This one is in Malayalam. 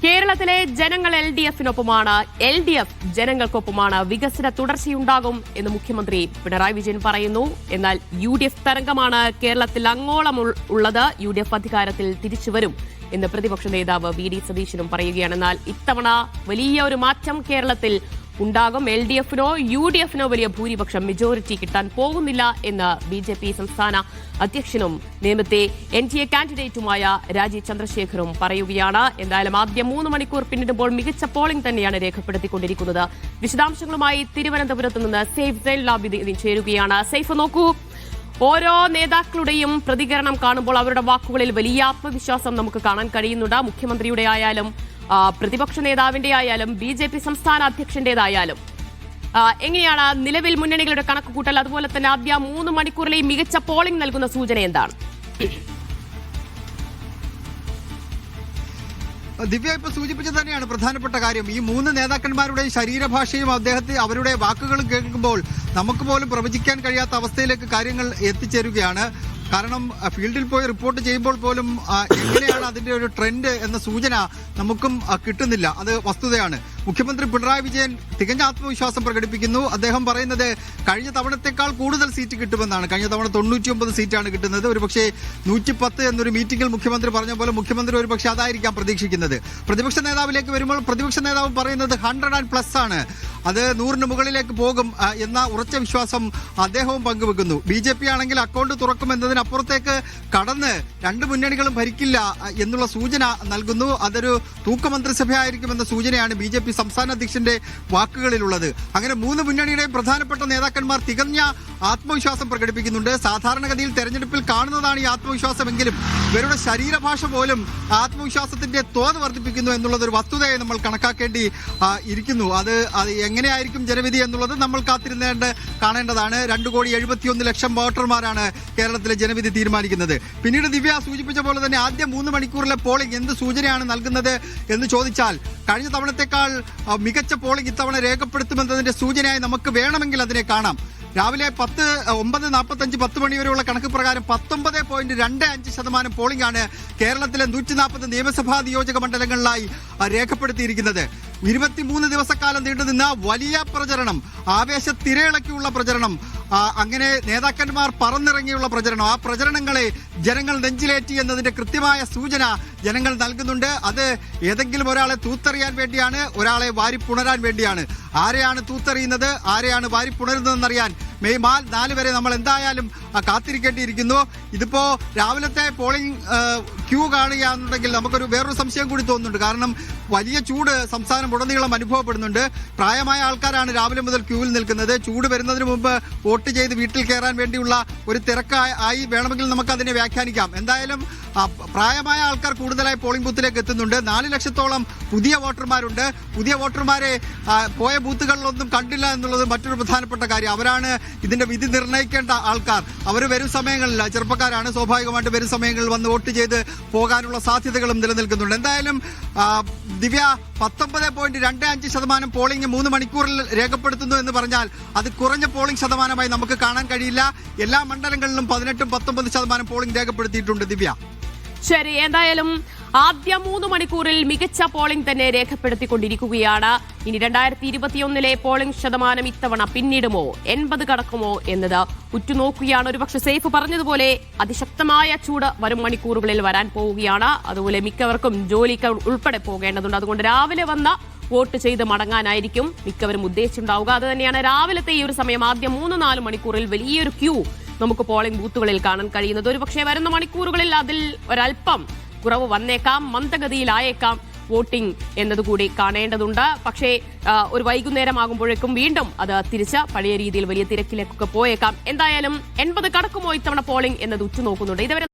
കേരളത്തിലെ ജനങ്ങൾ LDF-നൊപ്പമാണ്, LDF ജനങ്ങൾക്കൊപ്പമാണ്. വികസന തുടർച്ചയുണ്ടാകും എന്ന് മുഖ്യമന്ത്രി പിണറായി വിജയൻ പറയുന്നു. എന്നാൽ UDF തരംഗമാണ് കേരളത്തിൽ അങ്ങോളം ഉള്ളത്. UDF അധികാരത്തിൽ തിരിച്ചുവരും എന്ന് പ്രതിപക്ഷ നേതാവ് VD സതീശനും പറയുകയാണ്. എന്നാൽ ഇത്തവണ വലിയ ഒരു മാറ്റം കേരളത്തിൽ ഉണ്ടാകും. LDF-നോ UDF-നോ വലിയ ഭൂരിപക്ഷം മെജോറിറ്റി കിട്ടാൻ പോകുന്നില്ല എന്ന് BJP സംസ്ഥാന അധ്യക്ഷനും നേമത്തെ NDA കാൻഡിഡേറ്റുമായ രാജീവ് ചന്ദ്രശേഖറും പറയുകയാണ്. എന്തായാലും ആദ്യ 3 മണിക്കൂർ പിന്നിടുമ്പോൾ മികച്ച പോളിംഗ് തന്നെയാണ് രേഖപ്പെടുത്തിക്കൊണ്ടിരിക്കുന്നത്. വിശദാംശങ്ങളുമായി തിരുവനന്തപുരത്ത് നിന്ന് സെയ്ഫ് സൈൻലാബി ചേരുകയാണ്. സെയ്ഫ്, നോക്കൂ, ഓരോ നേതാക്കളുടെയും പ്രതികരണം കാണുമ്പോൾ അവരുടെ വാക്കുകളിൽ വലിയ ആത്മവിശ്വാസം നമുക്ക് കാണാൻ കഴിയുന്നുണ്ട്. മുഖ്യമന്ത്രിയുടെ ആയാലും പ്രതിപക്ഷ നേതാവിന്റെ ആയാലും BJP സംസ്ഥാന അധ്യക്ഷന്റേതായാലും എങ്ങനെയാണ് നിലവിൽ മുന്നണികളുടെ കണക്കുകൂട്ടൽ? അതുപോലെ തന്നെ ആദ്യ 3 മണിക്കൂറിലെ മികച്ച പോളിംഗ് നൽകുന്ന സൂചന എന്താണ്? ദിവ്യ ഇപ്പൊ സൂചിപ്പിച്ചത് തന്നെയാണ് പ്രധാനപ്പെട്ട കാര്യം. ഈ 3 നേതാക്കന്മാരുടെ ശരീരഭാഷയും അവരുടെ വാക്കുകളും കേൾക്കുമ്പോൾ നമുക്ക് പോലും പ്രവചിക്കാൻ കഴിയാത്ത അവസ്ഥയിലേക്ക് കാര്യങ്ങൾ എത്തിച്ചേരുകയാണ്. കാരണം ഫീൽഡിൽ പോയി റിപ്പോർട്ട് ചെയ്യുമ്പോൾ പോലും എങ്ങനെയാണ് അതിന്റെ ഒരു ട്രെൻഡ് എന്ന സൂചന നമുക്കും കിട്ടുന്നില്ല. അത് വസ്തുതയാണ്. മുഖ്യമന്ത്രി പിണറായി വിജയൻ തികഞ്ഞ ആത്മവിശ്വാസം പ്രകടിപ്പിക്കുന്നു. അദ്ദേഹം പറയുന്നത് കഴിഞ്ഞ തവണത്തെക്കാൾ കൂടുതൽ സീറ്റ് കിട്ടുമെന്നാണ്. കഴിഞ്ഞ തവണ 99 സീറ്റാണ് കിട്ടുന്നത്. ഒരുപക്ഷെ 110 എന്നൊരു മീറ്റിംഗിൽ മുഖ്യമന്ത്രി പറഞ്ഞ പോലെ മുഖ്യമന്ത്രി ഒരുപക്ഷെ അതായിരിക്കാം പ്രതീക്ഷിക്കുന്നത്. പ്രതിപക്ഷ നേതാവിലേക്ക് വരുമ്പോൾ പ്രതിപക്ഷ നേതാവ് പറയുന്നത് 100+ ആണ്, അത് 100-ന് മുകളിലേക്ക് പോകും എന്ന ഉറച്ച വിശ്വാസം അദ്ദേഹവും പങ്കുവെക്കുന്നു. BJP ആണെങ്കിൽ അക്കൗണ്ട് തുറക്കുമെന്നതിനപ്പുറത്തേക്ക് കടന്ന് 2 മുന്നണികളും ഭരിക്കില്ല എന്നുള്ള സൂചന നൽകുന്നു. അതൊരു തൂക്കമന്ത്രിസഭയായിരിക്കുമെന്ന സൂചനയാണ് BJP സംസ്ഥാന അധ്യക്ഷന്റെ വാക്കുകളിലുള്ളത്. അങ്ങനെ 3 മുന്നണിയുടെയും പ്രധാനപ്പെട്ട നേതാക്കന്മാർ തികഞ്ഞ ആത്മവിശ്വാസം പ്രകടിപ്പിക്കുന്നുണ്ട്. സാധാരണഗതിയിൽ തെരഞ്ഞെടുപ്പിൽ കാണുന്നതാണ് ഈ ആത്മവിശ്വാസമെങ്കിലും ഇവരുടെ ശരീരഭാഷ പോലും ആത്മവിശ്വാസത്തിന്റെ തോത് വർദ്ധിപ്പിക്കുന്നു എന്നുള്ളത് ഒരു വസ്തുതയെ നമ്മൾ കണക്കാക്കേണ്ടി ഇരിക്കുന്നു. അത് എങ്ങനെയായിരിക്കും ജനവിധി എന്നുള്ളത് നമ്മൾ കാണേണ്ടതാണ്. 2,71,00,000 വോട്ടർമാരാണ് കേരളത്തിലെ ജനവിധി തീരുമാനിക്കുന്നത്. പിന്നീട് ദിവ്യ സൂചിപ്പിച്ച പോലെ തന്നെ ആദ്യ 3 മണിക്കൂറിലെ പോളിംഗ് എന്ത് സൂചനയാണ് നൽകുന്നത് എന്ന് ചോദിച്ചാൽ കഴിഞ്ഞ തവണത്തെക്കാൾ മികച്ച പോളിംഗ് ഇത്തവണ രേഖപ്പെടുത്തുമെന്നതിന്റെ സൂചനയായി നമുക്ക് വേണമെങ്കിൽ അതിനെ കാണാം. രാവിലെ 9:45 10 മണിവരെയുള്ള കണക്ക് പ്രകാരം 19.25% പോളിംഗ് ആണ് കേരളത്തിലെ 140 നിയമസഭാ നിയോജക മണ്ഡലങ്ങളിലായി രേഖപ്പെടുത്തിയിരിക്കുന്നത്. 23 ദിവസക്കാലം നീണ്ടുനിന്ന വലിയ പ്രചരണം, ആവേശത്തിരയിളക്കിയുള്ള പ്രചരണം, അങ്ങനെ നേതാക്കന്മാർ പറന്നിറങ്ങിയുള്ള പ്രചരണം, ആ പ്രചരണങ്ങളെ ജനങ്ങൾ നെഞ്ചിലേറ്റി എന്നതിന്റെ കൃത്യമായ സൂചന ജനങ്ങൾ നൽകുന്നുണ്ട്. അത് ഏതെങ്കിലും ഒരാളെ തൂത്തെറിയാൻ വേണ്ടിയാണ്, ഒരാളെ വാരിപ്പുണരാൻ വേണ്ടിയാണ്. ആരെയാണ് തൂത്തെറിയുന്നത്, ആരെയാണ് വാരിപ്പുണരുന്നതെന്നറിയാൻ മെയ് 4 വരെ നമ്മൾ എന്തായാലും കാത്തിരിക്കേണ്ടിയിരിക്കുന്നു. ഇതിപ്പോ രാവിലത്തെ പോളിംഗ് ക്യൂ കാണുകയാണെന്നുണ്ടെങ്കിൽ നമുക്കൊരു വേറൊരു സംശയം കൂടി തോന്നുന്നുണ്ട്. കാരണം വലിയ ചൂട് സംസ്ഥാനം ഉടനീളം അനുഭവപ്പെടുന്നുണ്ട്. പ്രായമായ ആൾക്കാരാണ് രാവിലെ മുതൽ ക്യൂവിൽ നിൽക്കുന്നത്. ചൂട് വരുന്നതിന് മുമ്പ് വോട്ട് ചെയ്ത് വീട്ടിൽ കയറാൻ വേണ്ടിയുള്ള ഒരു തിരക്കായി വേണമെങ്കിൽ നമുക്ക് അതിനെ വ്യാഖ്യാനിക്കാം. എന്തായാലും പ്രായമായ ആൾക്കാർ കൂടുതലായി പോളിംഗ് ബൂത്തിലേക്ക് എത്തുന്നുണ്ട്. 4 ലക്ഷത്തോളം പുതിയ വോട്ടർമാരുണ്ട്. പുതിയ വോട്ടർമാരെ പോയ ബൂത്തുകളിലൊന്നും കണ്ടില്ല എന്നുള്ളത് മറ്റൊരു പ്രധാനപ്പെട്ട കാര്യം. അവരാണ് ഇതിന്റെ വിധി നിർണ്ണയിക്കേണ്ട ആൾക്കാർ. അവർ വരും സമയങ്ങളിൽ, ചെറുപ്പക്കാരാണ്, സ്വാഭാവികമായിട്ട് വരും സമയങ്ങളിൽ വന്ന് വോട്ട് ചെയ്ത് പോകാനുള്ള സാധ്യതകളും നിലനിൽക്കുന്നുണ്ട്. എന്തായാലും ദിവ്യ 19.25% പോളിംഗ് 3 മണിക്കൂറിൽ രേഖപ്പെടുത്തുന്നു എന്ന് പറഞ്ഞാൽ അത് കുറഞ്ഞ പോളിംഗ് ശതമാനമായി നമുക്ക് കാണാൻ കഴിയില്ല. എല്ലാ മണ്ഡലങ്ങളിലും 18 19% പോളിംഗ് രേഖപ്പെടുത്തിയിട്ടുണ്ട് ദിവ്യ. ശരി, എന്തായാലും ആദ്യ 3 മണിക്കൂറിൽ മികച്ച പോളിംഗ് തന്നെ രേഖപ്പെടുത്തിക്കൊണ്ടിരിക്കുകയാണ്. ഇനി 2021 പോളിംഗ് ശതമാനം ഇത്തവണ പിന്നിടുമോ, 80 കടക്കുമോ എന്നത് ഉറ്റുനോക്കുകയാണ്. ഒരുപക്ഷെ സെയ്ഫ് പറഞ്ഞതുപോലെ അതിശക്തമായ ചൂട് വരും മണിക്കൂറുകളിൽ വരാൻ പോവുകയാണ്. അതുപോലെ മിക്കവർക്കും ജോലിക്ക് ഉൾപ്പെടെ പോകേണ്ടതുണ്ട്. അതുകൊണ്ട് രാവിലെ വന്ന വോട്ട് ചെയ്ത് മടങ്ങാനായിരിക്കും മിക്കവരും ഉദ്ദേശിച്ചുണ്ടാവുക. അത് തന്നെയാണ് രാവിലത്തെ ഈ ഒരു സമയം ആദ്യ 3-4 മണിക്കൂറിൽ വലിയൊരു ക്യൂ നമുക്ക് പോളിംഗ് ബൂത്തുകളിൽ കാണാൻ കഴിയുന്നത്. ഒരുപക്ഷെ വരുന്ന മണിക്കൂറുകളിൽ അതിൽ ഒരല്പം കുറവ് വന്നേക്കാം, മന്ദഗതിയിലായേക്കാം വോട്ടിംഗ് എന്നതുകൂടി കാണേണ്ടതുണ്ട്. പക്ഷേ ഒരു വൈകുന്നേരമാകുമ്പോഴേക്കും വീണ്ടും അത് തിരിച്ച് പഴയ രീതിയിൽ വലിയ തിരക്കിലേക്കൊക്കെ പോയേക്കാം. എന്തായാലും 80 കടക്കുമോ ഇത്തവണ പോളിംഗ് എന്നത് ഉറ്റുനോക്കുന്നുണ്ട്. ഇതുവരെ